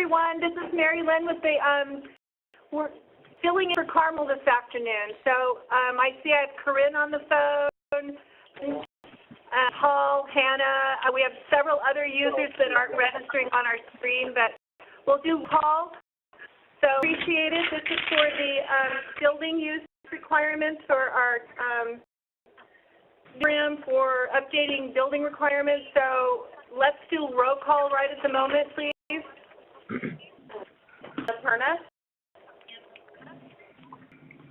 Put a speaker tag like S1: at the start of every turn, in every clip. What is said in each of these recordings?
S1: everyone. This is Mary Lynn with the, we're filling in for Carmel this afternoon. So I see I have Corinne on the phone, Paul, Hannah. We have several other users that aren't registering on our screen, but we'll do Paul. So appreciate it. This is for the building use requirements for our program for updating building requirements. So let's do roll call right at the moment, please. Perna.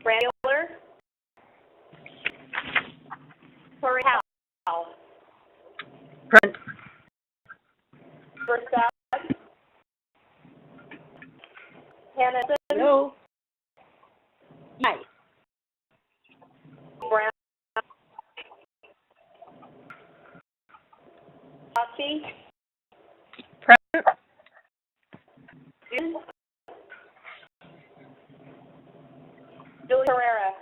S1: Brandler. Corey Howell.
S2: Present.
S1: Versad. Hannah.
S2: Hello. Hi.
S1: Brown. Sachi.
S2: Present.
S1: Julie Herrera.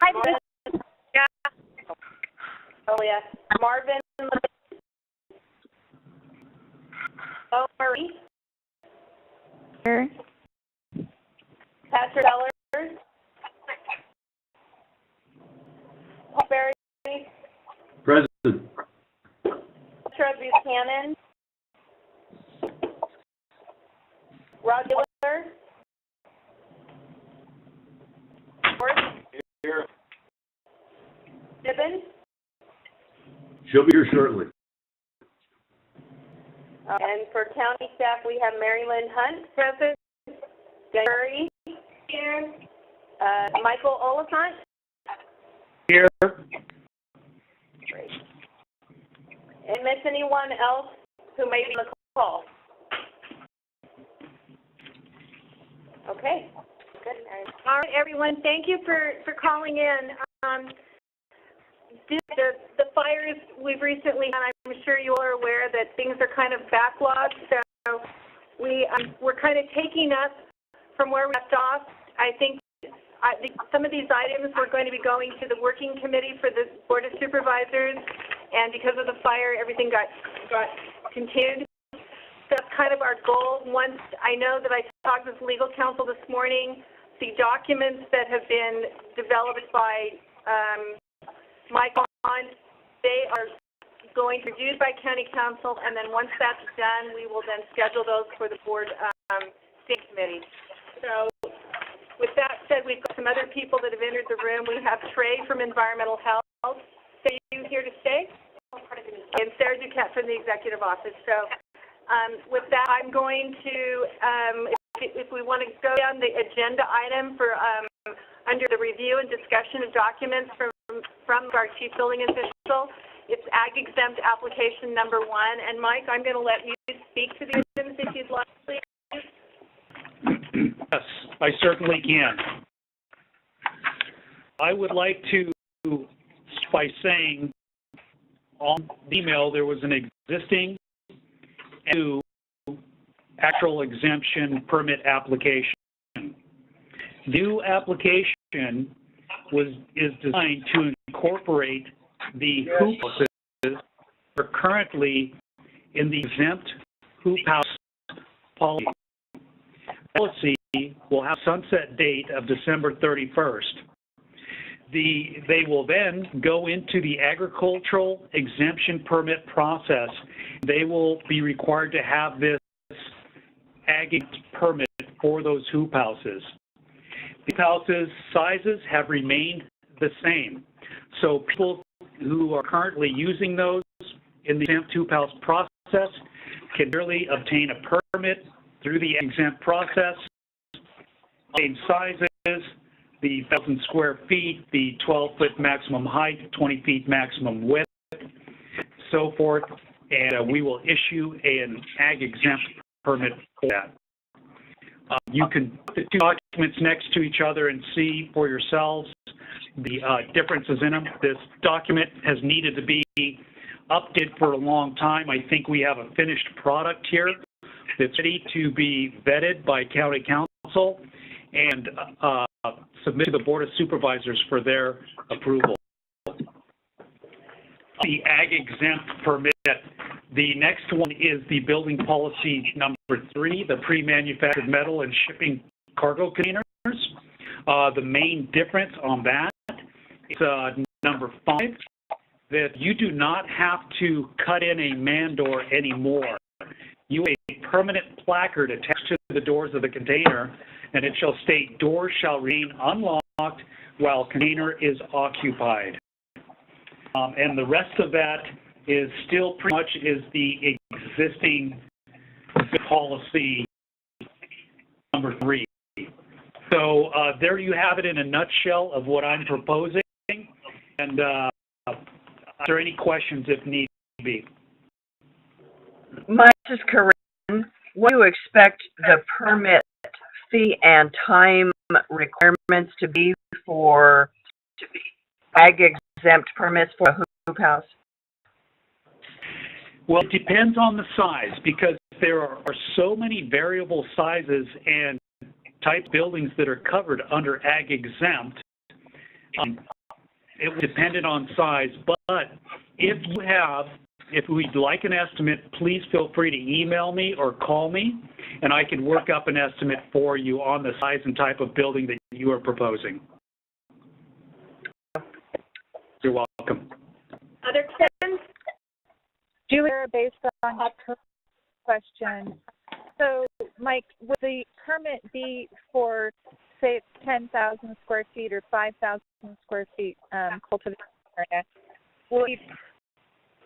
S2: Hi,
S1: Yeah. Oh, yes. Marvin. Oh, Marie.
S2: Here.
S1: Patrick Ellers. Paul Berry.
S3: Present.
S1: Petra Buchanan. Rod Diller.
S3: Here.
S1: Gibbons.
S3: She'll be here shortly.
S1: And for county staff, we have Mary Lynn Hunt, present. Gary. Here. Michael Oliphant.
S3: Here.
S1: Great. And miss anyone else who may be on the call? Okay. Good. All right, everyone. Thank you for calling in. The fires we've recently had, I'm sure you all are aware that things are kind of backlogged. So we're kind of taking up from where we left off. I think some of these items we're going to be going to the working committee for the Board of Supervisors, and because of the fire, everything got continued. That's kind of our goal. Once I know that I talked with legal counsel this morning, the documents that have been developed by Michael, they are going to be reviewed by County Council, and then once that's done, we will then schedule those for the Board State Committee. So with that said, we've got some other people that have entered the room. We have Trey from Environmental Health. Are you here to stay? And Sarah Duquette from the Executive Office. So with that, I'm going to, if we want to go down the agenda item for under the review and discussion of documents from our Chief Building Official, it's Ag Exempt Application number 1. And Mike, I'm going to let you speak to the items if you'd like, please.
S4: Yes, I certainly can. I would like to, by saying on the email there was an existing and new actual exemption permit application. New application is designed to incorporate the hoop houses that are currently in the exempt hoop house policy. Policy will have a sunset date of December 31st. They will then go into the agricultural exemption permit process. They will be required to have this ag permit for those hoop houses. Hoop houses sizes have remained the same. So people who are currently using those in the exempt hoop house process can merely obtain a permit through the exempt process, same sizes, the 1,000 square feet, the 12-foot maximum height, 20 feet maximum width, so forth, and we will issue an ag exempt permit for that. You can put the two documents next to each other and see for yourselves the differences in them. This document has needed to be updated for a long time. I think we have a finished product here that's ready to be vetted by County Council and submitted to the Board of Supervisors for their approval. The ag exempt permit The next one is the building policy number 3, the pre-manufactured metal and shipping cargo containers. The main difference on that is number 5, that you do not have to cut in a man door anymore. You have a permanent placard attached to the doors of the container, and it shall state, doors shall remain unlocked while container is occupied. And the rest of that is still pretty much is the existing policy number 3. So there you have it in a nutshell of what I'm proposing. And are there any questions if need be?
S5: Mike, this is Corinne. What do you expect the permit fee and time requirements to be for ag exempt permits for a hoop house?
S4: Well, it depends on the size, because there are so many variable sizes and type buildings that are covered under ag exempt. It was dependent on size, but if we'd like an estimate, please feel free to email me or call me, and I can work up an estimate for you on the size and type of building that you are proposing. You're welcome.
S1: Other questions?
S2: Julia, based on your question, so Mike, would the permit be for, say, it's 10,000 square feet or 5,000 square feet cultivation area? Will it be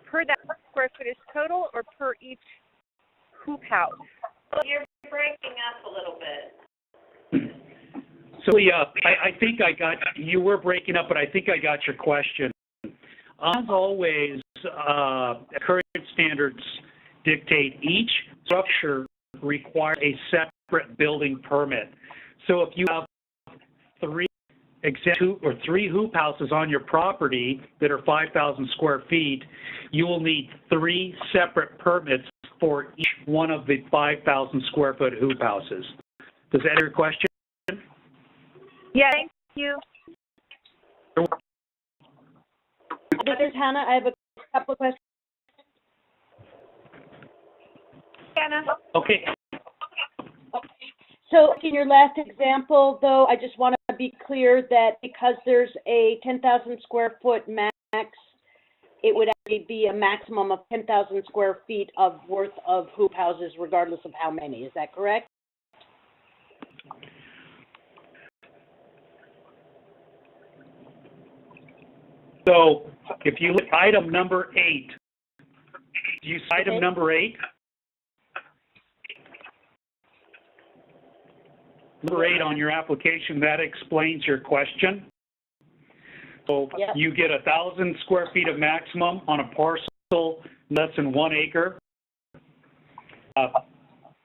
S2: per that square footage total or per each hoop house?
S1: Well, you're breaking up a little bit.
S4: So, I think you were breaking up, but I think I got your question. As always, current standards dictate each structure requires a separate building permit. So if you have 3 hoop houses on your property that are 5,000 square feet, you will need 3 separate permits for each one of the 5,000 square foot hoop houses. Does that answer your question?
S2: Yeah, thank you.
S6: This is Hannah. I have a couple of questions.
S1: Anna?
S4: Okay.
S6: So in your last example, though, I just want to be clear that because there's a 10,000 square foot max, it would actually be a maximum of 10,000 square feet of worth of hoop houses, regardless of how many. Is that correct?
S4: So if you look at item number 8, do you see item number 8? Number 8 on your application, that explains your question. So
S6: Yep.
S4: you get 1,000 square feet of maximum on a parcel less than 1 acre,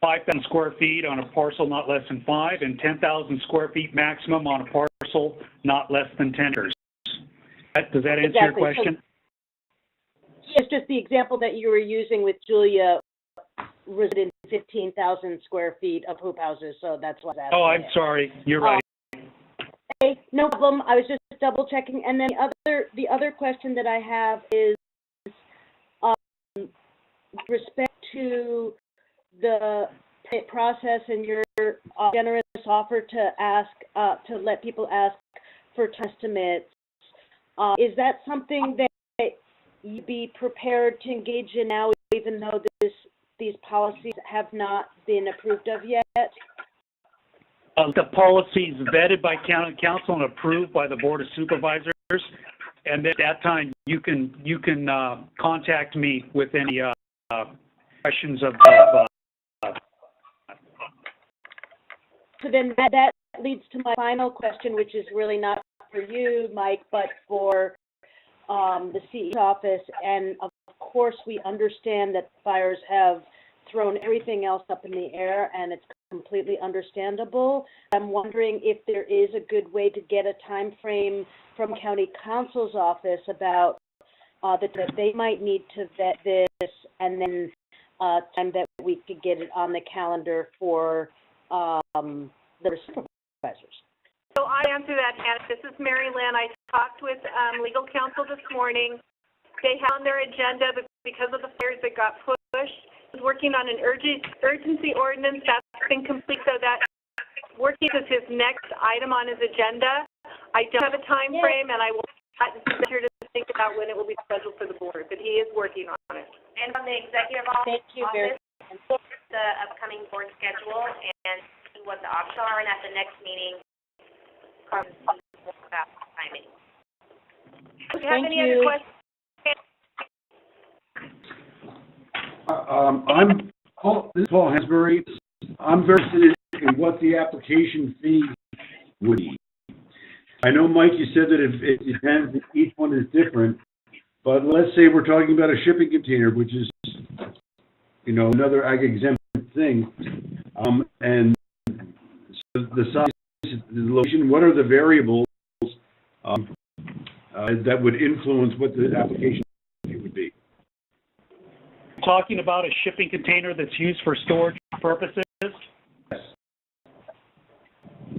S4: 5,000 square feet on a parcel not less than 5, and 10,000 square feet maximum on a parcel not less than 10 acres. Does that answer your question?
S6: So, it's just the example that you were using with Julia was in 15,000 square feet of hoop houses, so that's why I was asking.
S4: Oh, I'm sorry. You're right.
S6: Okay, no problem. I was just double checking. And then the other question that I have is with respect to the process and your generous offer to ask to let people ask for estimates. Is that something that you'd be prepared to engage in now, even though these policies have not been approved of yet?
S4: The policies vetted by county council and approved by the Board of Supervisors, and at that time you can contact me with any questions of.
S6: So then that leads to my final question, which is really not for you, Mike, but for the CE's office. And of course, we understand that fires have thrown everything else up in the air, and it's completely understandable. I'm wondering if there is a good way to get a time frame from County Council's office about that they might need to vet this, and then time that we could get it on the calendar for the supervisors.
S1: So I answer that, Hannah. This is Mary Lynn. I talked with legal counsel this morning. they have on their agenda, but because of the fires that got pushed, is working on an urgency ordinance that's been complete, so that working is his next item on his agenda. I don't have a time frame, and I will not here to think about when it will be scheduled for the board, but he is working on it.
S7: And from the executive office, the upcoming board schedule and see what the options are, and at the next meeting, Carmen will speak more about timing.
S1: Do you have any other questions?
S3: This is Paul Hansberry. I'm very interested in what the application fee would be. I know, Mike, you said that it depends, each one is different, but let's say we're talking about a shipping container, which is, you know, another ag exempt thing, and so the size, the location, what are the variables that would influence what the application fee would be?
S4: Talking about a shipping container that's used for storage purposes?
S3: Yes.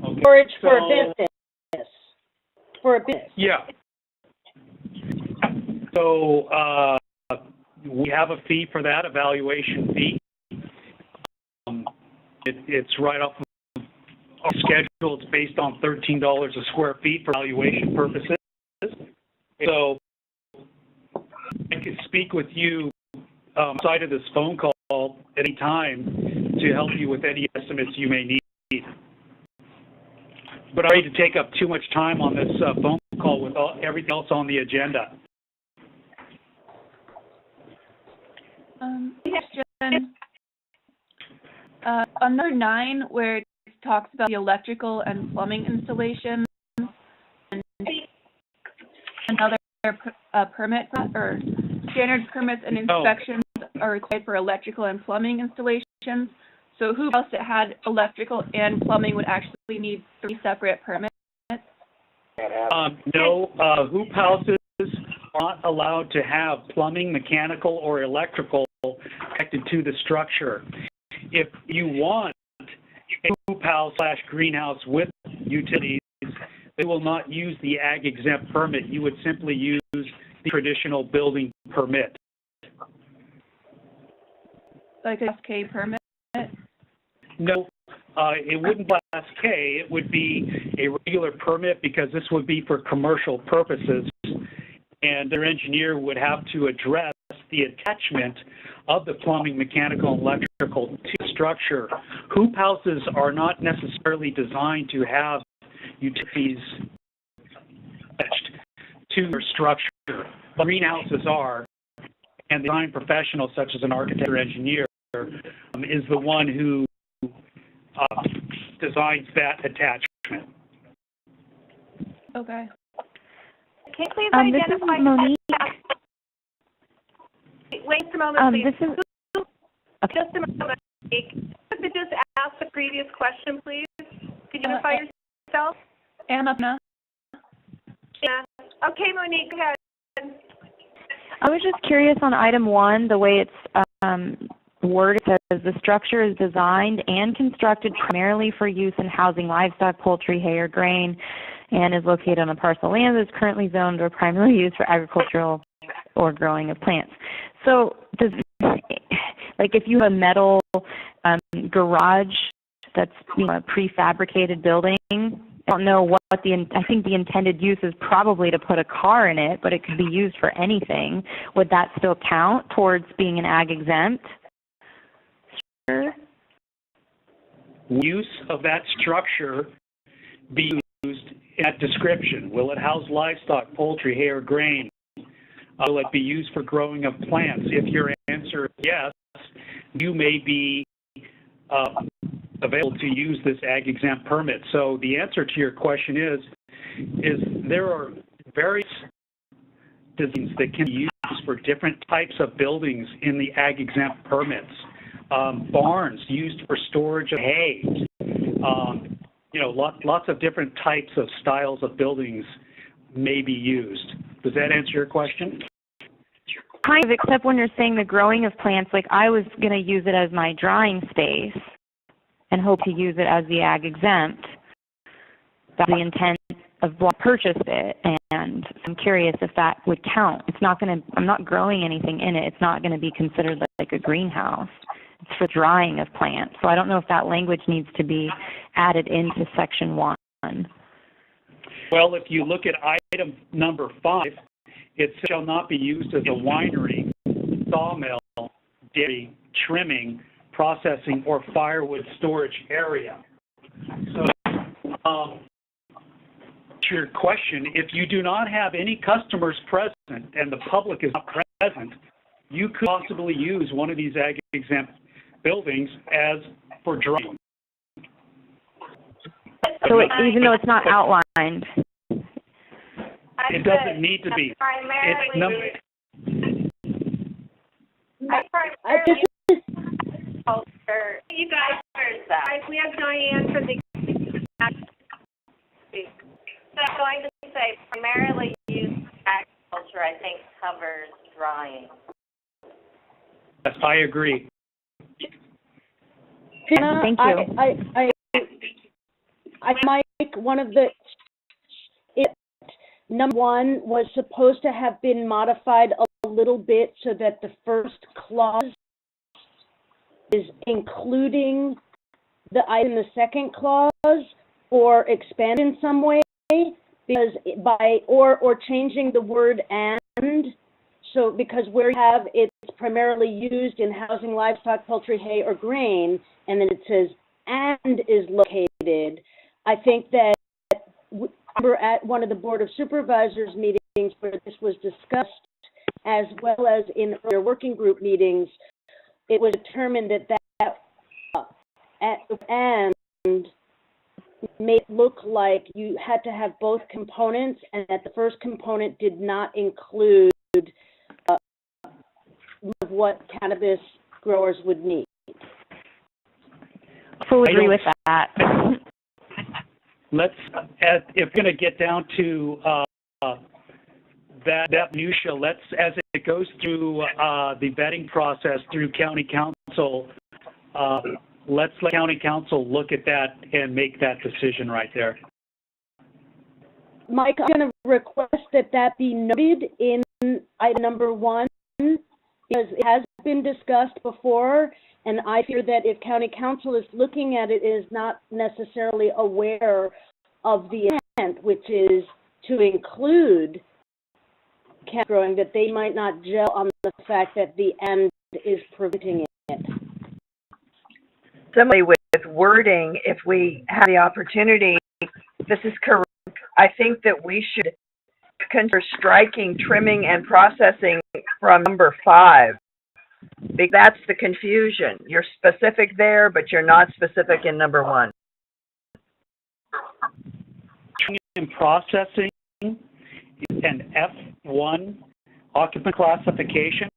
S4: Okay.
S6: Storage for a business. For a business.
S4: Yeah. So we have a fee for that, a valuation fee. It's right off of our schedule. It's based on $13 a square feet for valuation purposes. So I could speak with you outside of this phone call at any time to help you with any estimates you may need. But I'm ready to take up too much time on this phone call with everything else on the agenda.
S8: Question. On number 9, where it talks about the electrical and plumbing installation, and another permit or standard permits and inspections are required for electrical and plumbing installations. So who else that had electrical and plumbing would actually need 3 separate permits?
S4: No, hoop houses are not allowed to have plumbing, mechanical, or electrical connected to the structure. If you want a hoop house / greenhouse with utilities, they will not use the ag exempt permit. You would simply use the traditional building permit.
S8: Like a Class K permit?
S4: No, it wouldn't be Class K. It would be a regular permit because this would be for commercial purposes, and their engineer would have to address the attachment of the plumbing, mechanical, and electrical to the structure. Hoop houses are not necessarily designed to have utilities attached to their structure. But greenhouses are, and the design professional, such as an architect or engineer, is the one who designs that attachment.
S8: Okay.
S1: Can you please
S9: This
S1: identify?
S9: is Monique.
S1: Wait a moment, please.
S9: This is
S1: Just a moment, Monique. Could you just ask the previous question, please? Could you identify yourself?
S8: Anna.
S1: Yeah. Okay, Monique, go ahead.
S9: I was just curious on item 1, the way it's worded. It says the structure is designed and constructed primarily for use in housing livestock, poultry, hay, or grain, and is located on a parcel of land that is currently zoned or primarily used for agricultural or growing of plants. So does, like, if you have a metal garage that's, you know, a prefabricated building, I don't know what I think the intended use is probably to put a car in it, but it could be used for anything. Would that still count towards being an ag exempt? Sure.
S4: Use of that structure be used in that description. Will it house livestock, poultry, hay, or grain? Will it be used for growing of plants? If your answer is yes, you may be available to use this ag exempt permit. So the answer to your question is there are various designs that can be used for different types of buildings in the ag exempt permits. Barns used for storage of hay. You know, lots of different types of styles of buildings may be used. Does that answer your question?
S9: Kind of, except when you're saying the growing of plants, like I was going to use it as my drying space and hope to use it as the ag exempt. That's the intent of purchased it, and I'm curious if that would count. I'm not growing anything in it. It's not going to be considered like a greenhouse. It's for drying of plants. So I don't know if that language needs to be added into section 1.
S4: Well, if you look at item number 5, it shall not be used as a winery, sawmill, dairy, trimming, processing, or firewood storage area. So, to your question, if you do not have any customers present and the public is not present, you could possibly use one of these ag-exempt buildings as for drying.
S9: So even though it's not outlined.
S4: It doesn't need to be. It's number.
S1: You guys, we have Diane for the.
S7: So I just say primarily used agriculture, I think, covers drying.
S4: Yes, I agree.
S9: Thank you.
S6: Mike, one of the, number 1 was supposed to have been modified a little bit so that the first clause is including the item in the second clause or expand in some way, because or changing the word and. So because where you have it's primarily used in housing, livestock, poultry, hay, or grain, and then it says and is located, I think that we're at one of the Board of Supervisors meetings where this was discussed, as well as in earlier working group meetings, it was determined that and made it look like you had to have both components, and that the first component did not include what cannabis growers would need.
S9: Fully agree with that.
S4: Let's, if we're going to get down to that minutia, let's, as it goes through the vetting process through county council, let's let county council look at that and make that decision right there.
S6: Mike, I'm going to request that be noted in item number 1, because it has been discussed before, and I fear that if county council is looking at it, is not necessarily aware of the intent, which is to include cannabis growing, that they might not gel on the fact that the end is preventing it.
S5: Similarly, with wording, if we have the opportunity, this is correct. I think that we should consider striking trimming and processing from number 5. Because that's the confusion. You're specific there, but you're not specific in number 1.
S4: Trimming and processing is an F1 occupant classification.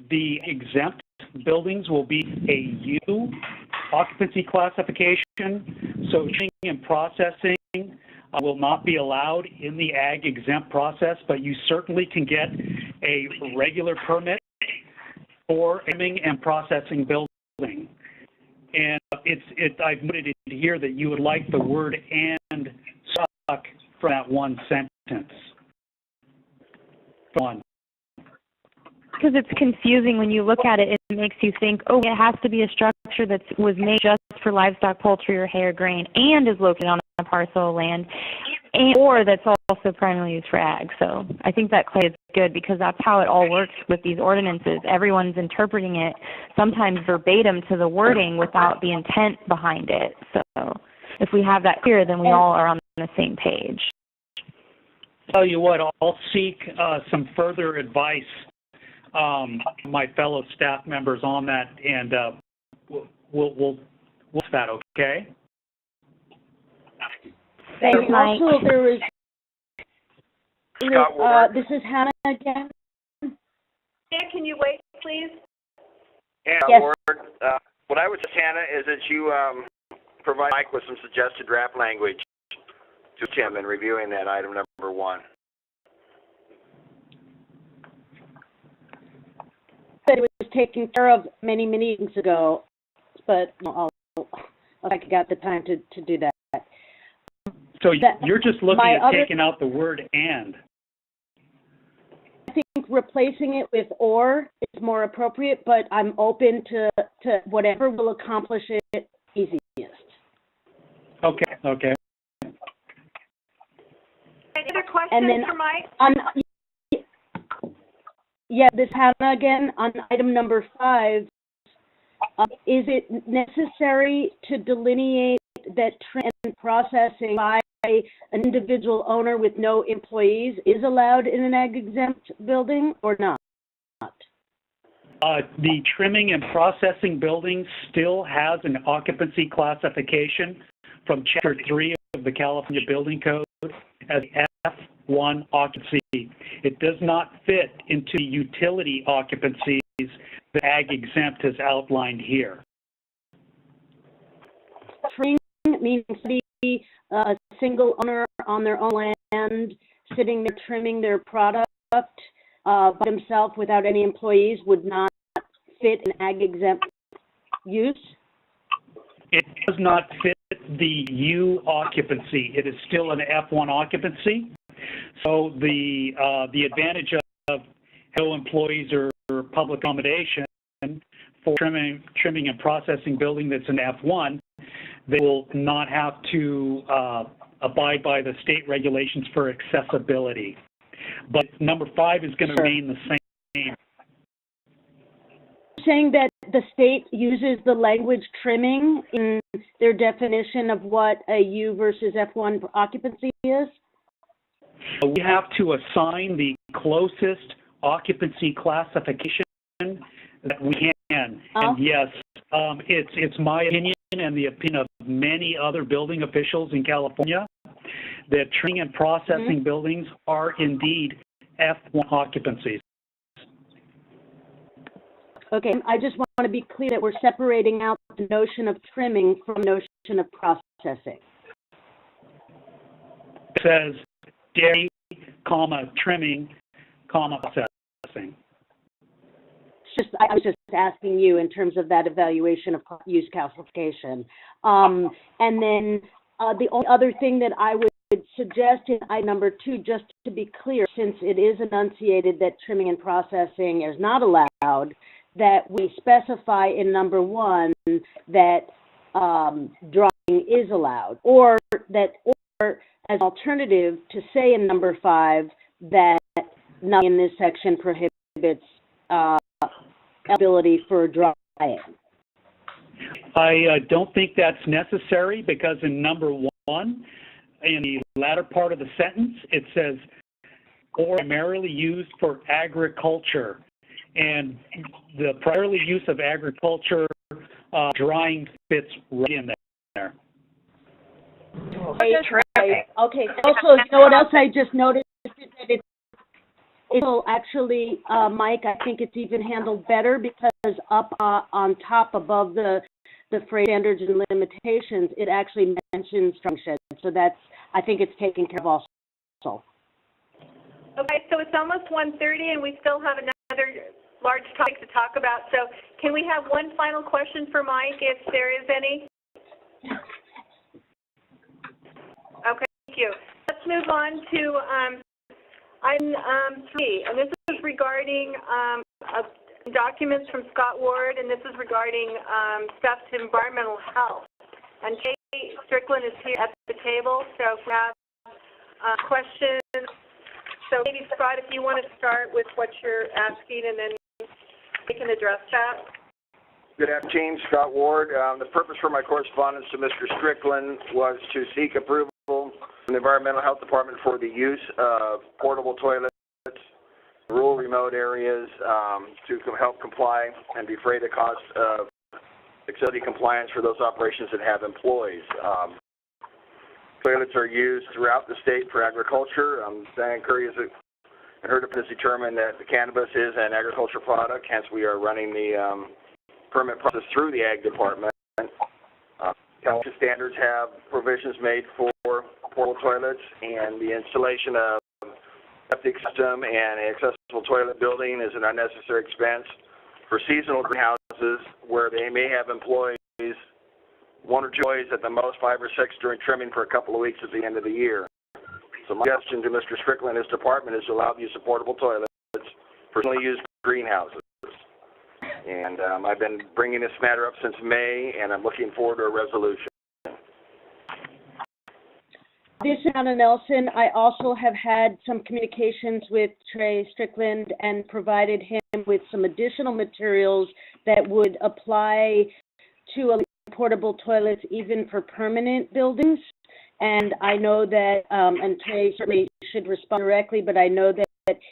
S4: The exempt buildings will be a U occupancy classification. So trimming and processing will not be allowed in the ag exempt process, but you certainly can get a regular permit for trimming and processing building. And I've noted it here that you would like the word and struck from that one sentence. One.
S9: Because it's confusing when you look at it, it makes you think, oh, it has to be a structure that was made just for livestock, poultry, or hay or grain, and is located on a parcel of land, or that's also primarily used for ag. So I think that is good, because that's how it all works with these ordinances. Everyone's interpreting it sometimes verbatim to the wording without the intent behind it. So if we have that clear, then we all are on the same page.
S4: Tell you what, I'll seek some further advice, my fellow staff members on that, and we'll that, okay?
S6: And also, there is, this is Hannah again.
S1: Yeah, can you wait, please?
S10: Hannah,
S6: Yes.
S10: Ward, what I would suggest, Hannah, is that you provide Mike with some suggested draft language to him in reviewing that item number 1.
S6: That it was taken care of many meetings ago, but I got the time to do that.
S4: So
S6: That-
S4: you're just looking
S6: my
S4: at
S6: other-
S4: taking out the word "and."
S6: I think replacing it with "or" is more appropriate, but I'm open to whatever will accomplish it easiest.
S4: Okay, okay.
S1: Any other questions
S6: And then
S1: for Mike?
S6: Yeah, this Hannah again, on item number 5, is it necessary to delineate that trim and processing by an individual owner with no employees is allowed in an ag-exempt building or not?
S4: The trimming and processing building still has an occupancy classification from Chapter 3 of the California Building Code as F1 occupancy. It does not fit into the utility occupancies that ag exempt has outlined here.
S6: Trimming means to be a single owner on their own land, sitting there trimming their product by themselves without any employees would not fit an ag-exempt use?
S4: It does not fit the U occupancy. It is still an F1 occupancy. So the advantage of no employees or public accommodation for trimming and processing building that's an F1, they will not have to abide by the state regulations for accessibility. But number 5 is going to remain the same.
S6: Saying that the state uses the language trimming in their definition of what a U versus F1 occupancy is?
S4: We have to assign the closest occupancy classification that we can. And yes, it's my opinion and the opinion of many other building officials in California that trimming and processing buildings are indeed F1 occupancies.
S6: Okay, I just want to be clear that we're separating out the notion of trimming from the notion of processing.
S4: It says dairy, trimming, processing.
S6: I was just asking you in terms of that evaluation of use classification. And then the only other thing that I would suggest in item number 2, just to be clear, since it is enunciated that trimming and processing is not allowed, that we specify in number 1 that drying is allowed, or as alternative to say in number 5 that nothing in this section prohibits ability for drying.
S4: I don't think that's necessary because in number 1, in the latter part of the sentence, it says, or primarily used for agriculture. And the primarily use of agriculture, drying fits right in there.
S6: Right. Okay. Also, you know what else I just noticed? That it'll actually, Mike, I think it's even handled better because up on top above the phrase standards and limitations, it actually mentions structure. So I think it's taken care of also.
S1: Okay, so it's almost 1:30 and we still have another large topic to talk about. So can we have one final question for Mike, if there is any? Okay, thank you. Let's move on to item 3, and this is regarding documents from Scott Ward, and this is regarding stuff to environmental health. And Kay Strickland is here at the table, so if we have questions, so maybe Scott, if you want to start with what you're asking, and then we can address that.
S10: Good afternoon, Scott Ward. The purpose for my correspondence to Mr. Strickland was to seek approval from the Environmental Health Department for the use of portable toilets in rural, remote areas to help comply and defray the cost of facility compliance for those operations that have employees. Toilets are used throughout the state for agriculture. Diane Curry and her department has determined that the cannabis is an agriculture product, hence we are running the permit process through the Ag Department. California standards have provisions made for portable toilets, and the installation of a septic system and an accessible toilet building is an unnecessary expense for seasonal greenhouses where they may have employees 1 or 2 employees at the most, 5 or 6 during trimming for a couple of weeks at the end of the year. So my suggestion to Mr. Strickland and his department is to allow the use of portable toilets for personally used greenhouses. And I've been bringing this matter up since May, and I'm looking forward to a resolution.
S6: This is Anna Nelson. I also have had some communications with Trey Strickland and provided him with some additional materials that would apply to portable toilets even for permanent buildings. And I know that, and Trey certainly should respond directly, but I know that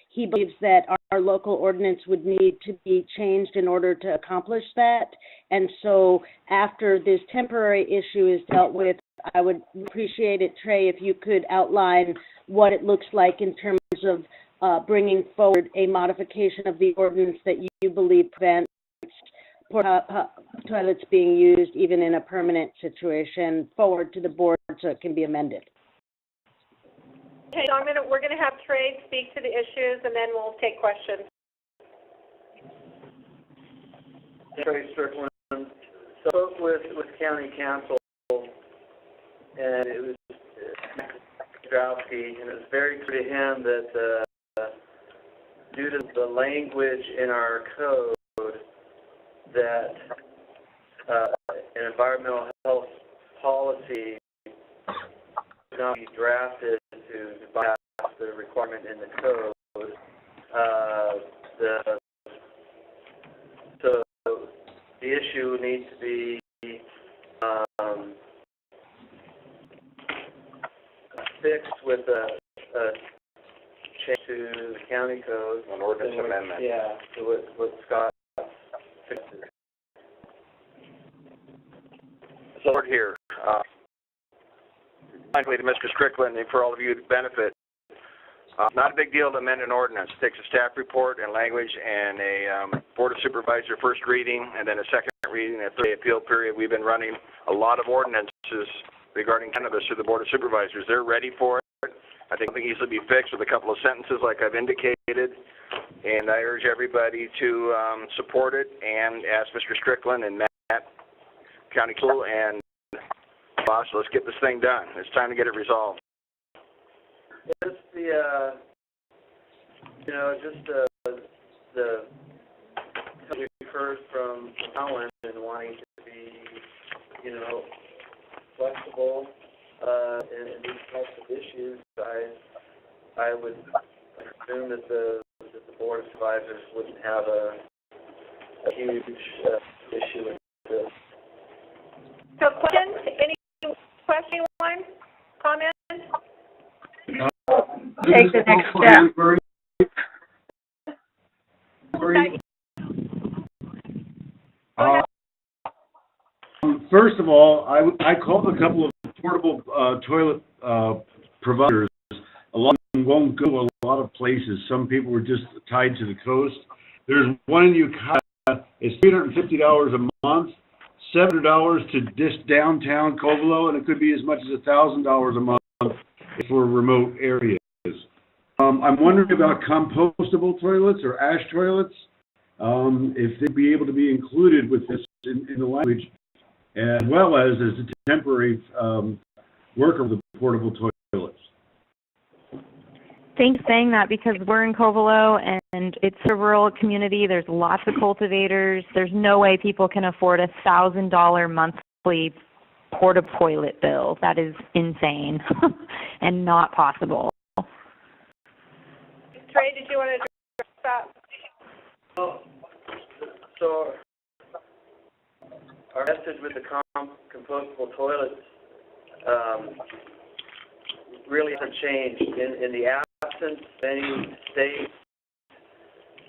S6: he believes that our local ordinance would need to be changed in order to accomplish that. And so after this temporary issue is dealt with, I would appreciate it, Trey, if you could outline what it looks like in terms of bringing forward a modification of the ordinance that you believe prevents toilets being used even in a permanent situation forward to the board so it can be amended.
S1: Okay, so we're going to have Trey speak to the issues, and then we'll take questions.
S11: Trey Strickland. Spoke with County Council, and it was Drowsky, and it was very clear to him that due to the language in our code that an environmental health policy should not be drafted to bypass the requirement in the code. So the issue needs to be fixed with a change to the county code.
S10: An ordinance amendment.
S11: Yeah, to what Scott fixed.
S10: So here, finally to Mr. Strickland and for all of you to benefit, not a big deal to amend an ordinance. It takes a staff report and language and a Board of Supervisor first reading and then a second reading and a 3-day appeal period. We've been running a lot of ordinances regarding cannabis through the Board of Supervisors. They're ready for it. I think it can easily be fixed with a couple of sentences like I've indicated. And I urge everybody to support it and ask Mr. Strickland and Matt, County Council, and Boss, let's get this thing done. It's time to get it resolved.
S11: Just the we've heard from Alan and wanting to be, flexible in these types of issues. I would assume that the Board of Supervisors wouldn't have a huge issue with this.
S1: So questions? Any question, anyone? Comment?
S5: Take the next step.
S3: First of all, I called a couple of portable toilet providers. A lot of them won't go a lot of places. Some people were just tied to the coast. There's one in Ukiah. It's $350 a month, $700 to just downtown Covelo, and it could be as much as $1,000 a month for remote areas. I'm wondering about compostable toilets or ash toilets, if they'd be able to be included with this in the language, as well as a temporary worker of the portable toilets.
S9: Thanks for saying that, because we're in Covelo and it's a rural community. There's lots of cultivators. There's no way people can afford a $1,000 monthly portable toilet bill. That is insane and not possible.
S1: Trey, did you want to address that?
S11: Well, so our message with the compostable toilets really hasn't changed. In the absence of any state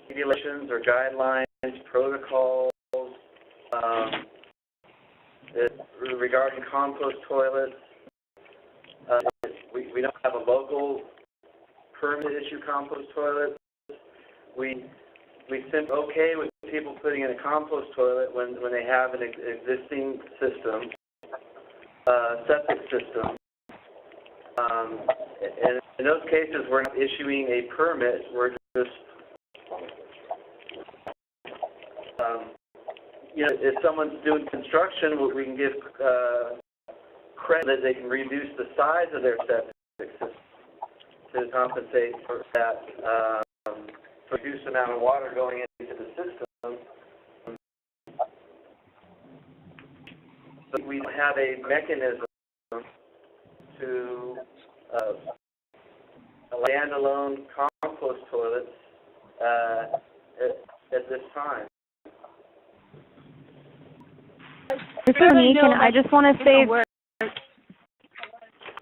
S11: regulations or guidelines, protocols regarding compost toilets, we don't have a local permit issue compost toilet. We simply okay with people putting in a compost toilet when they have an existing system, septic system. And in those cases, we're not issuing a permit. We're just if someone's doing construction, we can give credit that they can reduce the size of their septic system to compensate for that reduced amount of water going into the system. So we have a mechanism to standalone compost toilets at this time.
S9: This is Monique, and I just want to say,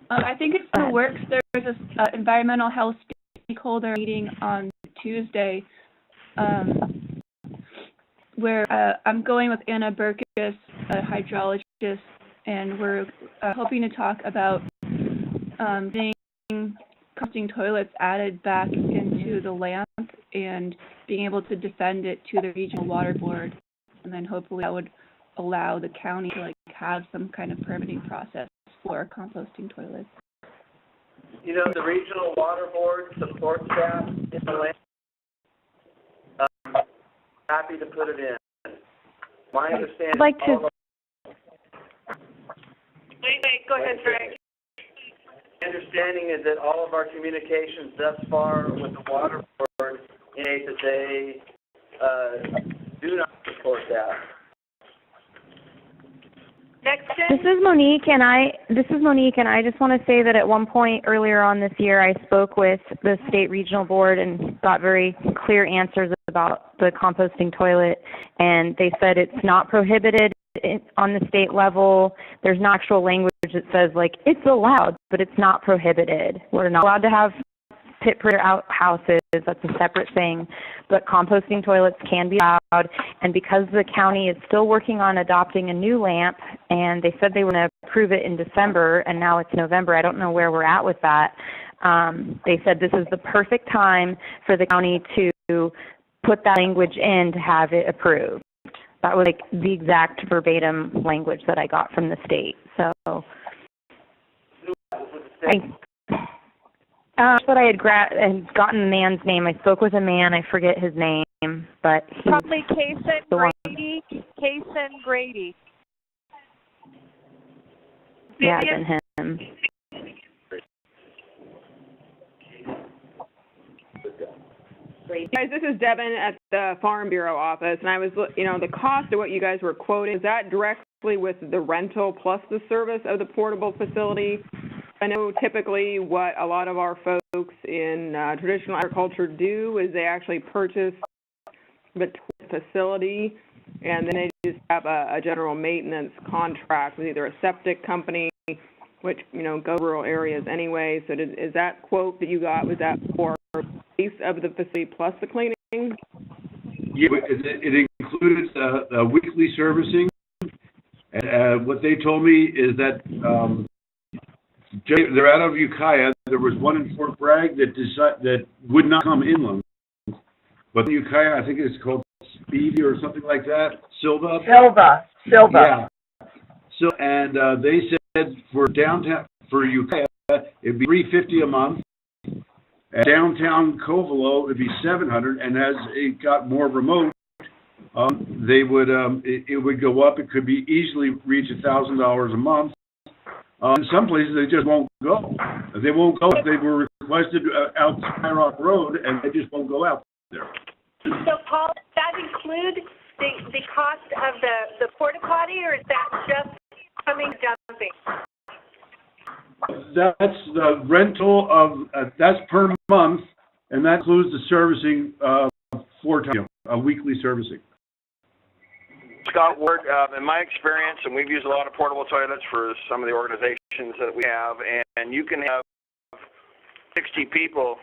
S8: I think it's in the works. There's an environmental health stakeholder meeting on Tuesday where I'm going with Anna Burkus, a hydrologist, and we're hoping to talk about getting composting toilets added back into the LAMP and being able to defend it to the regional water board, and then hopefully that would allow the county to have some kind of permitting process for composting toilets.
S11: The regional water board supports that in the LAMP. Happy to put it in. My understanding.
S9: I'd like to.
S1: Wait, go ahead, Greg.
S11: My understanding is that all of our communications thus far with the water board indicate that they do not support that.
S1: Next,
S9: This is Monique, and I just want to say that at one point earlier on this year, I spoke with the state regional board and got very clear answers about the composting toilet, and they said it's not prohibited on the state level. There's no actual language that says it's allowed, but it's not prohibited. We're not allowed to have pit prayer outhouses. That's a separate thing. But composting toilets can be allowed. And because the county is still working on adopting a new LAMP, and they said they were going to approve it in December, and now it's November. I don't know where we're at with that. They said this is the perfect time for the county to put that language in to have it approved. That was the exact verbatim language that I got from the state. So but I had gotten the man's name. I spoke with a man. I forget his name, but he's
S2: probably Kason Grady.
S9: Yeah, than him.
S12: Guys, this is Devin at the Farm Bureau office, and I was, the cost of what you guys were quoting, is that directly with the rental plus the service of the portable facility? I know typically what a lot of our folks in traditional agriculture do is they actually purchase the facility, and then they just have a general maintenance contract with either a septic company, which, go rural areas anyway. So is that quote that you got, was that for use of the facility plus the cleaning?
S3: Yeah, it included weekly servicing. And what they told me is that they're out of Ukiah. There was one in Fort Bragg that would not come inland. But in Ukiah, I think it's called Speedy or something like that. Silva. Yeah. So, and they said for downtown, for Ukiah, it'd be $350 a month. At downtown Covelo, it'd be $700, and as it got more remote, they would it would go up. It could be easily reach $1,000 a month. In some places, they just won't go. They won't go if they were requested out Sky Rock Road, and they just won't go out there.
S1: So, Paul, does that include the cost of the porta potty, or is that just coming dumping?
S3: That's the rental of that's per month, and that includes the servicing 4 times a weekly servicing.
S10: Scott Ward, in my experience, and we've used a lot of portable toilets for some of the organizations that we have, and you can have 60 people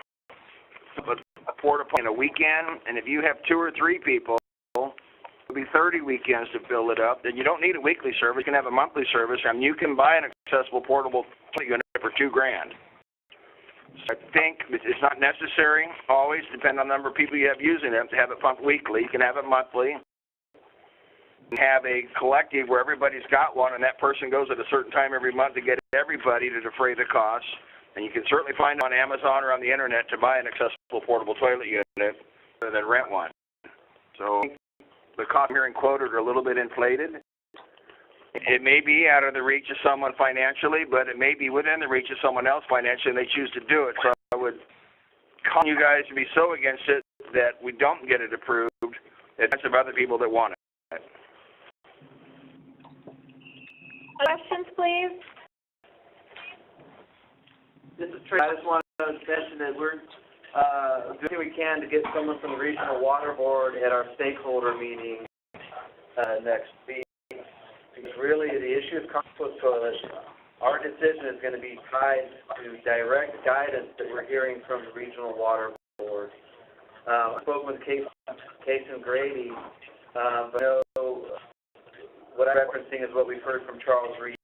S10: with a porta potty in a weekend, and if you have 2 or 3 people, it'll be 30 weekends to fill it up. Then you don't need a weekly service. You can have a monthly service, and you can buy an accessible portable toilet unit for $2,000. So I think it's not necessary always, depending on the number of people you have using it, to have it pumped weekly. You can have it monthly. Have a collective where everybody's got one, and that person goes at a certain time every month to get everybody to defray the costs. And you can certainly find it on Amazon or on the internet to buy an accessible portable toilet unit rather than rent one. So the cost I'm hearing quoted are a little bit inflated. It may be out of the reach of someone financially, but it may be within the reach of someone else financially, and they choose to do it. So I would call you guys to be so against it that we don't get it approved at the expense of other people that want it.
S1: Questions, please?
S11: This is Trey. I just want to mention that we're doing what we can to get someone from the Regional Water Board at our stakeholder meeting next week. Because really, the issue of compost toilets, our decision is going to be tied to direct guidance that we're hearing from the Regional Water Board. I spoke with Case and Grady, but I know what I'm referencing is what we've heard from Charles Reed.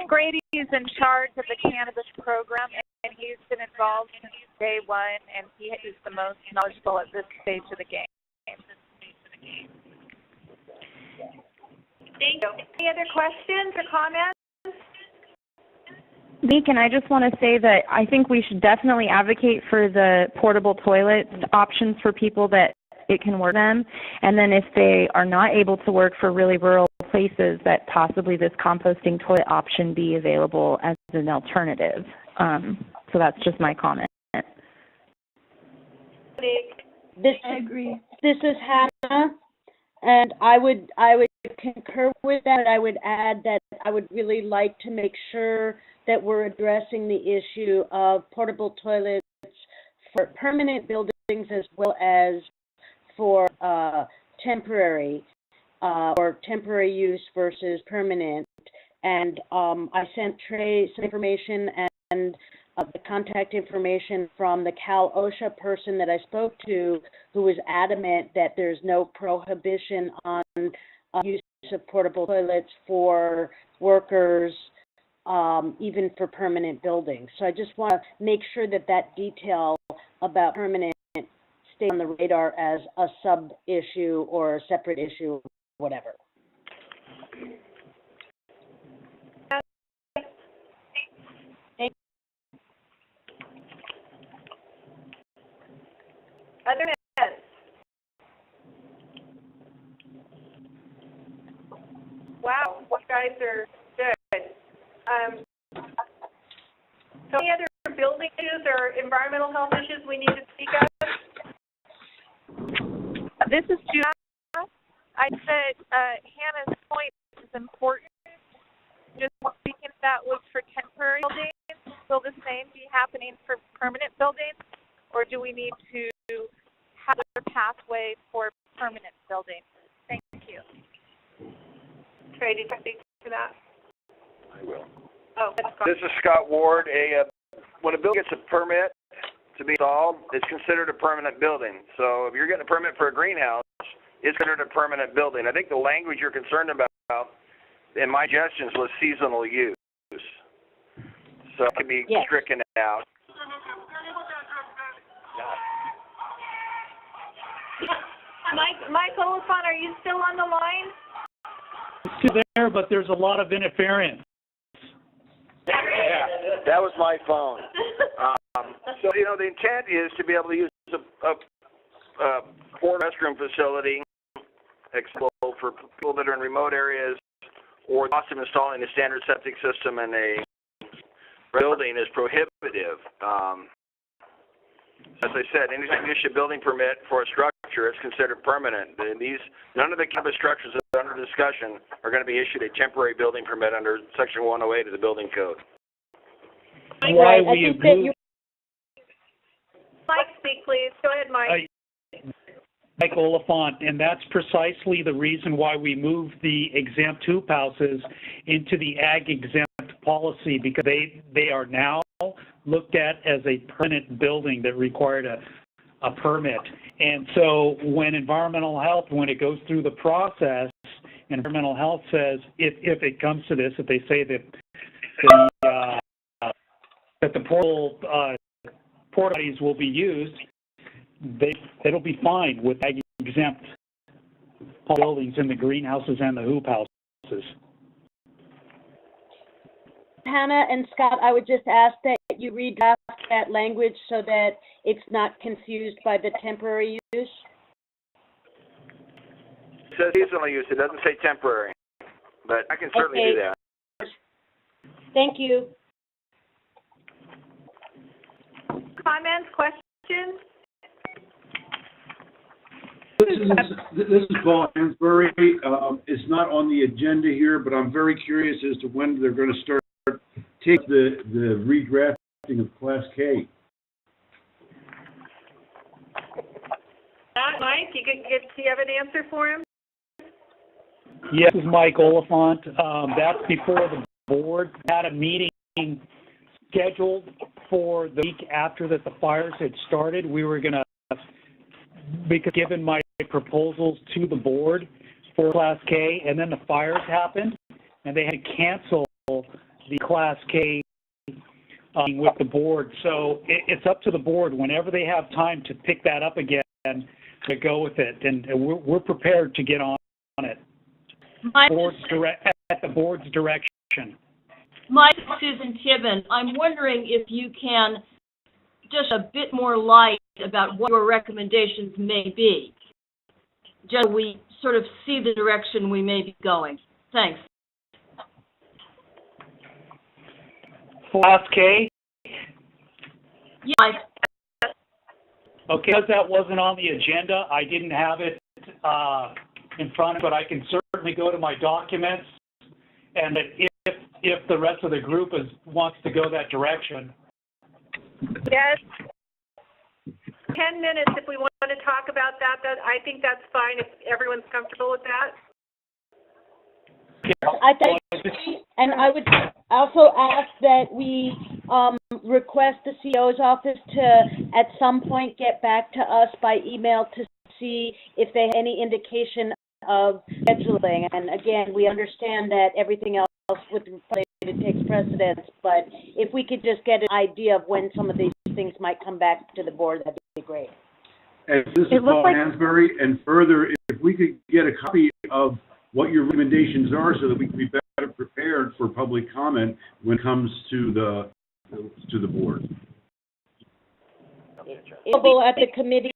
S2: Grady is in charge of the cannabis program, and he's been involved since day one, and he is the most knowledgeable at this stage of the game.
S1: Thank you. Any other questions or comments?
S9: Deacon, I just want to say that I think we should definitely advocate for the portable toilet options for people that it can work them. And then if they are not able to work for really rural places, that possibly this composting toilet option be available as an alternative. So that's just my comment.
S8: I agree.
S6: This is Hannah, and I would concur with that. I would add that I would really like to make sure that we're addressing the issue of portable toilets for permanent buildings as well as for temporary or temporary use versus permanent. And I sent Trey some information and the contact information from the Cal OSHA person that I spoke to, who was adamant that there's no prohibition on use of portable toilets for workers, even for permanent buildings. So I just want to make sure that that detail about permanent stays on the radar as a sub-issue or a separate issue, whatever.
S1: Other comments? Wow, you guys are good. So any other building issues or environmental health issues we need to speak of?
S2: This is Judy. I said Hannah's point is important. Just speaking that was for temporary buildings. Will the same be happening for permanent buildings, or do we need to have a pathway for permanent buildings? Thank you.
S1: Trey, did you speak to that?
S10: I will.
S1: Oh, that's fine.
S10: This is Scott Ward. When a building gets a permit to be installed, it's considered a permanent building. So if you're getting a permit for a greenhouse, it's considered a permanent building. I think the language you're concerned about in my suggestions was seasonal use. So it can be stricken out.
S1: Mike Oliphant, are you still on the line?
S4: Still there, but there's a lot of interference.
S10: Yeah, that was my phone. So, the intent is to be able to use a port restroom facility accessible for people that are in remote areas, or the cost of installing a standard septic system in a building is prohibitive. As I said, anytime you issue a building permit for a structure, it's considered permanent. None of the cannabis structures that are under discussion are going to be issued a temporary building permit under Section 108 of the Building Code.
S4: Why we agree.
S1: Mike, speak, please. Go ahead, Mike.
S4: Mike Oliphant, and that's precisely the reason why we moved the exempt hoop houses into the ag exempt policy, because they are now looked at as a permanent building that required a permit. And so when environmental health, when it goes through the process, environmental health says, if it comes to this, if they say that the porta potties will be used, it'll be fine with ag exempt buildings in the greenhouses and the hoop houses.
S6: Hannah and Scott, I would just ask that you redraft that language so that it's not confused by the temporary use?
S10: It says seasonal use, it doesn't say temporary, but I can certainly do that.
S6: Thank you.
S1: Comments, questions?
S3: This is Paul Hansberry. It's not on the agenda here, but I'm very curious as to when they're going to start taking the redrafting of Class K.
S1: Mike, do you have an answer for him?
S4: Yes, this is Mike Oliphant. That's before the board had a meeting scheduled for the week after that the fires had started. We were going to, because given my proposals to the board for Class K, and then the fires happened, and they had to cancel the Class K with the board. So it's up to the board whenever they have time to pick that up again to go with it, and we're prepared to get on it. At the board's direction.
S13: Mike, Susan Tibbin, I'm wondering if you can just a bit more light about what your recommendations may be, just so we sort of see the direction we may be going. Thanks.
S4: Class K?
S13: Yeah.
S4: Okay, because that wasn't on the agenda, I didn't have it in front of it, but I can certainly go to my documents, and if the rest of the group wants to go that direction.
S1: Yes. 10 minutes if we want to talk about that. I think that's fine if everyone's comfortable with that.
S6: I think, and I would also ask that we request the CO's office to, at some point, get back to us by email to see if they have any indication of scheduling. And again, we understand that everything else with it takes precedence, but if we could just get an idea of when some of these things might come back to the board, that'd be great.
S3: And this is Paul Hansberry, and further, if we could get a copy of what your recommendations are so that we can be better prepared for public comment when it comes to the board.
S6: Available at the committee.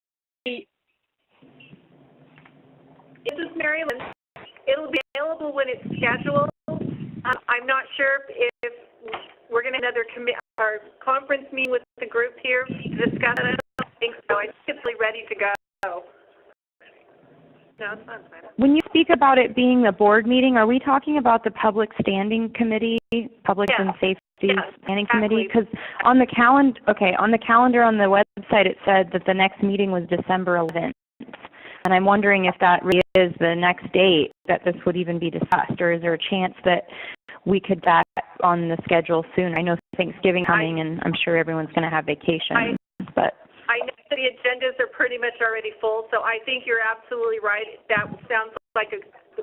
S1: This is Mary Lynn. It'll be available when it's scheduled. I'm not sure if we're going to have another our conference meeting with the group here to discuss it. I don't think so. I think it's really ready to go. No, it's not.
S9: When you speak about it being the board meeting, are we talking about the Public Standing Committee, Public and Safety Standing Committee? Because on the calendar, on the calendar on the website, it said that the next meeting was December 11th. And I'm wondering if that really is the next date that this would even be discussed, or is there a chance that we could back on the schedule soon? I know Thanksgiving coming, and I'm sure everyone's going to have vacation, but
S1: I know the agendas are pretty much already full, so I think you're absolutely right. That sounds like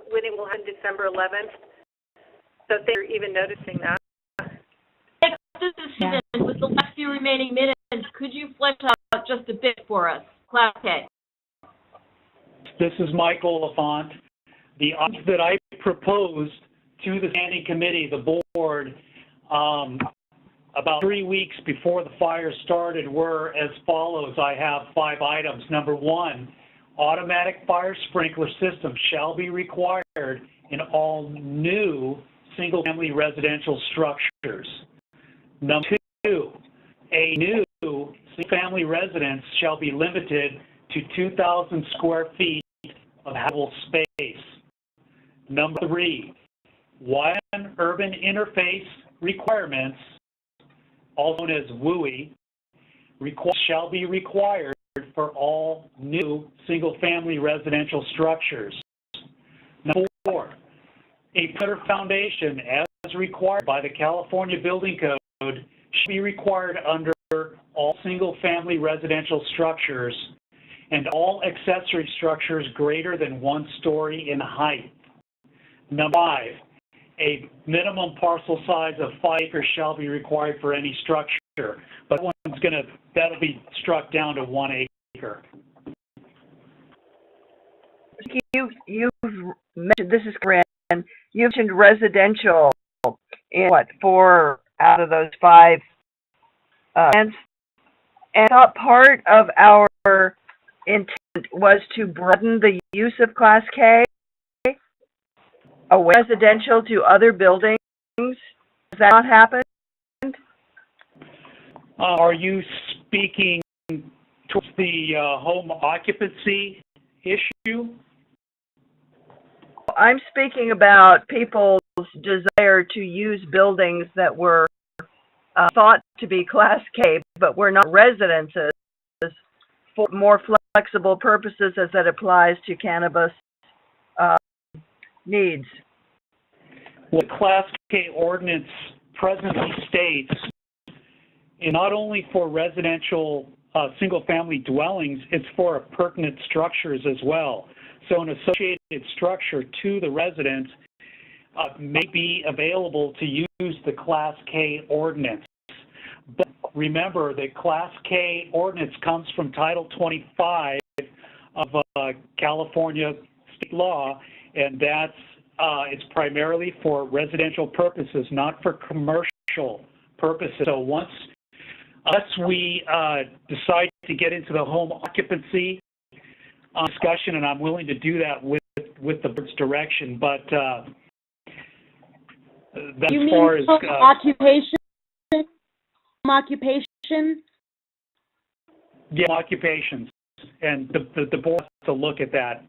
S1: when it will end December 11th. So they're even noticing that.
S13: This is Susan. With the last few remaining minutes, could you flesh out just a bit for us? Class K.
S4: This is Mike Oliphant. The options that I proposed to the Standing Committee, the board, about 3 weeks before the fire started were as follows. I have 5 items. Number 1, automatic fire sprinkler systems shall be required in all new single-family residential structures. Number 2, a new single-family residence shall be limited to 2,000 square feet of habitable space. Number 3, WIAN urban interface requirements, also known as WUI, shall be required for all new single-family residential structures. Number 4, a perimeter foundation, as required by the California Building Code, should be required under all single-family residential structures and all accessory structures greater than 1 story in height. Number 5, a minimum parcel size of 5 acres shall be required for any structure, but that'll be struck down to 1 acre.
S5: You've mentioned, this is Corinne, you mentioned residential in what, 4 out of those 5 And I thought part of our intent was to broaden the use of Class K away residential to other buildings. Has that not happened?
S4: Are you speaking towards the home occupancy issue?
S5: I'm speaking about people's desire to use buildings that were thought to be Class K, but were not residences, for more flexible purposes as that applies to cannabis needs.
S4: What Class K ordinance presently states, and not only for residential single-family dwellings, it's for appurtenant structures as well. So an associated structure to the residence may be available to use the Class K ordinance. But remember, the Class K ordinance comes from Title 25 of California state law, and that's it's primarily for residential purposes, not for commercial purposes. So unless we decide to get into the home occupancy discussion, and I'm willing to do that with the board's direction, but that's
S6: You
S4: as far as
S6: mean home occupation? Home occupation?
S4: yeah, occupations, and the board has to look at that.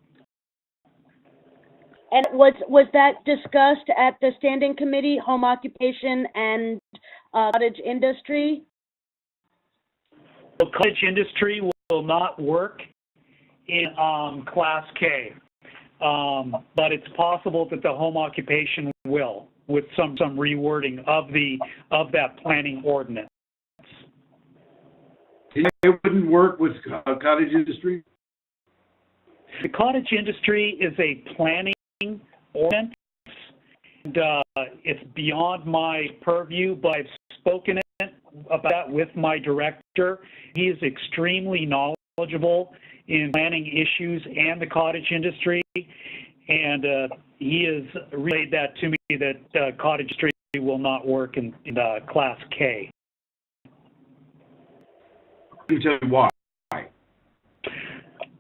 S6: And was that discussed at the standing committee, home occupation and cottage industry?
S4: The cottage industry will not work in Class K, but it's possible that the home occupation will, with some rewording of that planning ordinance.
S3: It wouldn't work with cottage industry?
S4: The cottage industry is a planning ordinance, and it's beyond my purview, but I've spoken about that with my director. He is extremely knowledgeable in planning issues and the cottage industry, and he has relayed that to me that cottage industry will not work in Class K.
S3: Can you tell me why?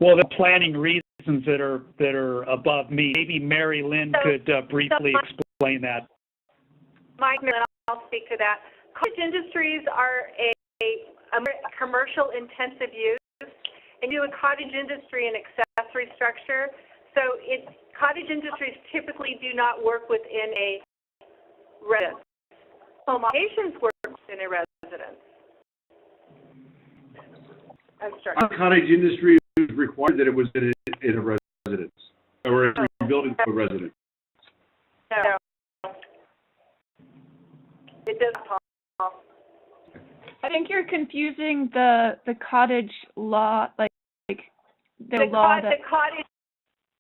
S4: Well, the planning reasons that are above me. Maybe Mary Lynn could briefly explain that.
S1: Mike, I'll speak to that. Cottage industries are a commercial intensive use, and you do a cottage industry and accessory structure. So cottage industries typically do not work within a residence. Home occupations work within a residence.
S3: Cottage industry is required that it was in a residence, or a building to a residence.
S1: No. It does, Paul.
S8: I think you're confusing the cottage law, like the law that...
S1: The cottage,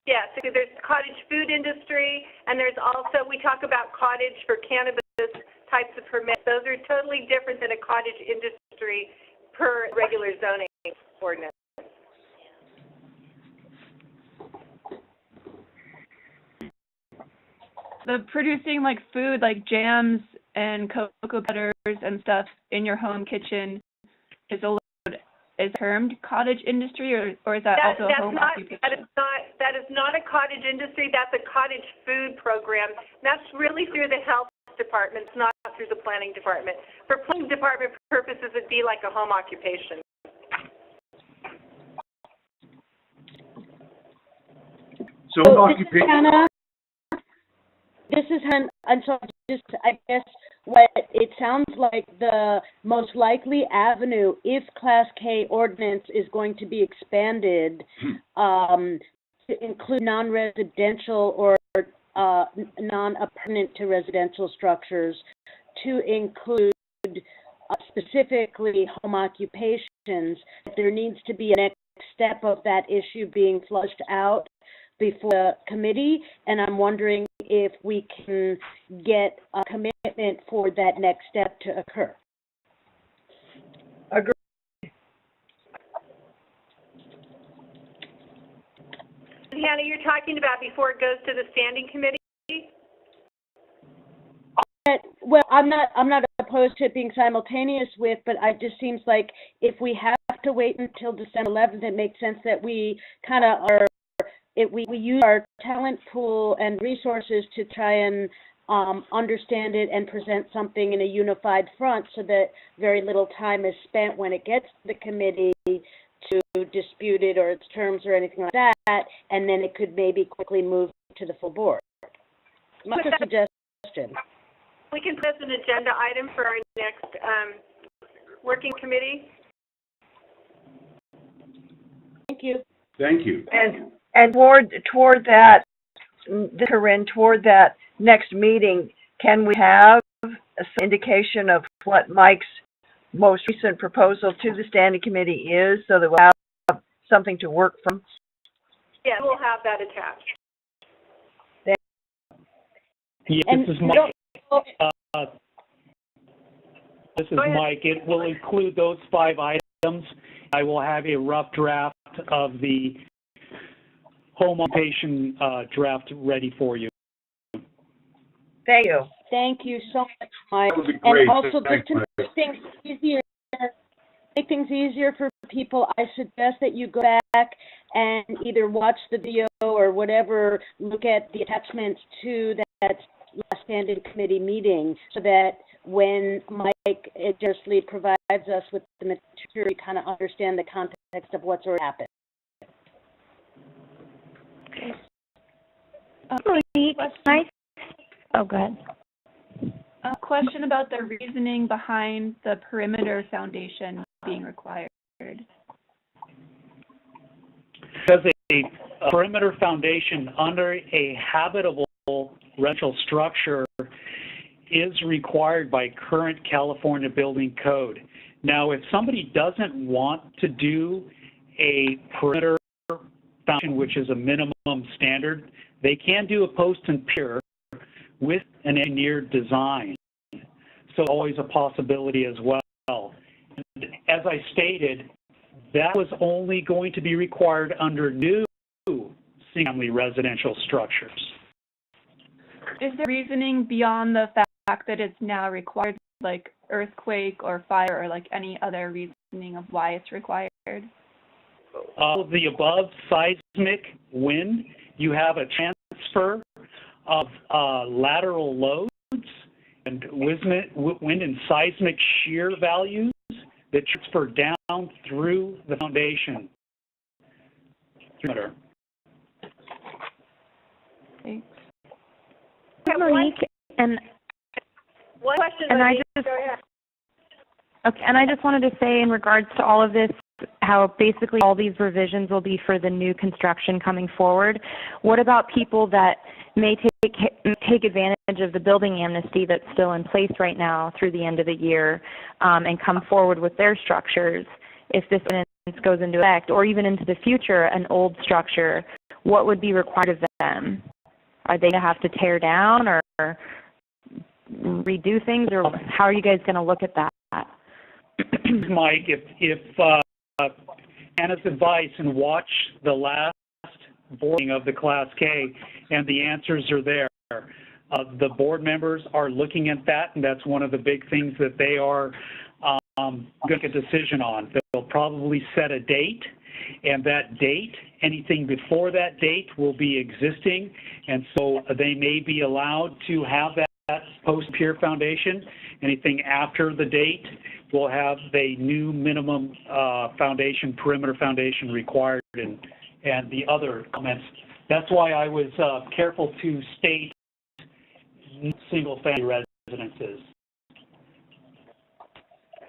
S1: yes, there's cottage food industry, and there's also, we talk about cottage for cannabis types of permits. Those are totally different than a cottage industry per regular zoning ordinance.
S8: The producing like food, like jams and cocoa butters and stuff in your home kitchen is termed cottage industry, or is that also a home occupation?
S1: That is not a cottage industry. That's a cottage food program. That's really through the health department, it's not through the planning department. For planning department purposes, it'd be like a home occupation.
S3: So home occupation.
S6: This is Hannah, and so just, I guess, what it sounds like the most likely avenue, if Class K ordinance is going to be expanded to include non-residential or non-appurtenant to residential structures, to include specifically home occupations, there needs to be a next step of that issue being flushed out before the committee, and I'm wondering if we can get a commitment for that next step to occur.
S5: Agreed.
S1: Hannah, you're talking about before it goes to the standing committee?
S6: well, I'm not opposed to it being simultaneous with, but it just seems like if we have to wait until December 11th, it makes sense that we kind of we use our talent pool and resources to try and understand it and present something in a unified front so that very little time is spent when it gets to the committee to dispute it or its terms or anything like that, and then it could maybe quickly move to the full board. That's a suggestion.
S1: We can put an agenda item for our next working committee.
S6: Thank you.
S3: Thank you.
S5: And toward that, Corinne, toward that next meeting, can we have some indication of what Mike's most recent proposal to the standing committee is, so that we'll have something to work from?
S1: Yeah, we'll have that attached.
S4: Yeah, this is Mike. This is Mike. It will include those 5 items. I will have a rough draft of the home occupation draft ready for you.
S5: Thank you.
S6: Thank you so much, Mike.
S3: That would be great.
S6: And also,
S3: Thanks,
S6: just to make things easier for people, I suggest that you go back and either watch the video or whatever, look at the attachments to that last standing committee meeting, so that when Mike generously provides us with the material, we kind of understand the context of what's already happened.
S9: Oh, go ahead.
S8: A question about the reasoning behind the perimeter foundation being required.
S4: Because a perimeter foundation under a habitable residential structure is required by current California building code. Now, if somebody doesn't want to do a perimeter foundation, which is a minimum standard, they can do a post and pier with an engineered design. So always a possibility as well. And as I stated, that was only going to be required under new single-family residential structures.
S8: Is there reasoning beyond the fact that it's now required, like earthquake or fire, or like any other reasoning of why it's required?
S4: The above seismic wind, you have a transfer of lateral loads and wind and seismic shear values that transfer down through the foundation.
S8: Thanks.
S9: Monique, and
S1: One question,
S9: I just wanted to say in regards to all of this, how basically all these revisions will be for the new construction coming forward. What about people that may take advantage of the building amnesty that's still in place right now through the end of the year and come forward with their structures? If this ordinance goes into effect, or even into the future, an old structure, what would be required of them? Are they going to have to tear down or redo things, or how are you guys going to look at that?
S4: Mike, if Anna's advice and watch the last boarding of the Class K, and the answers are there. The board members are looking at that, and that's one of the big things that they are going to make a decision on. They'll probably set a date, and that date, anything before that date will be existing, and so they may be allowed to have that post-pier foundation. Anything after the date will have a new minimum foundation, perimeter foundation required, and the other comments. That's why I was careful to state single-family residences.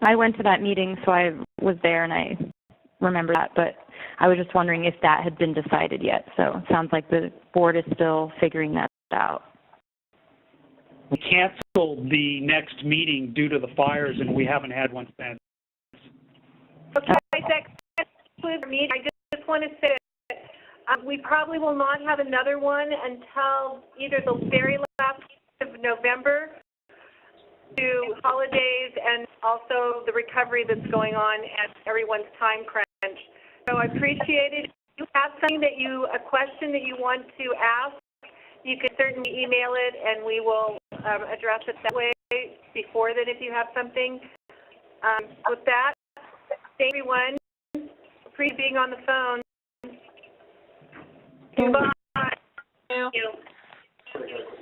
S9: I went to that meeting, so I was there and I remember that, but I was just wondering if that had been decided yet. So it sounds like the board is still figuring that out.
S4: We canceled the next meeting due to the fires, and we haven't had one since.
S1: Okay, that concludes our meeting. I just want to say that we probably will not have another one until either the very last week of November, to holidays and also the recovery that's going on and everyone's time crunch. So I appreciate it. If you have something a question that you want to ask, you can certainly email it and we will address it that way before then if you have something. With that, thank everyone. Appreciate being on the phone. Goodbye.
S13: Thank you.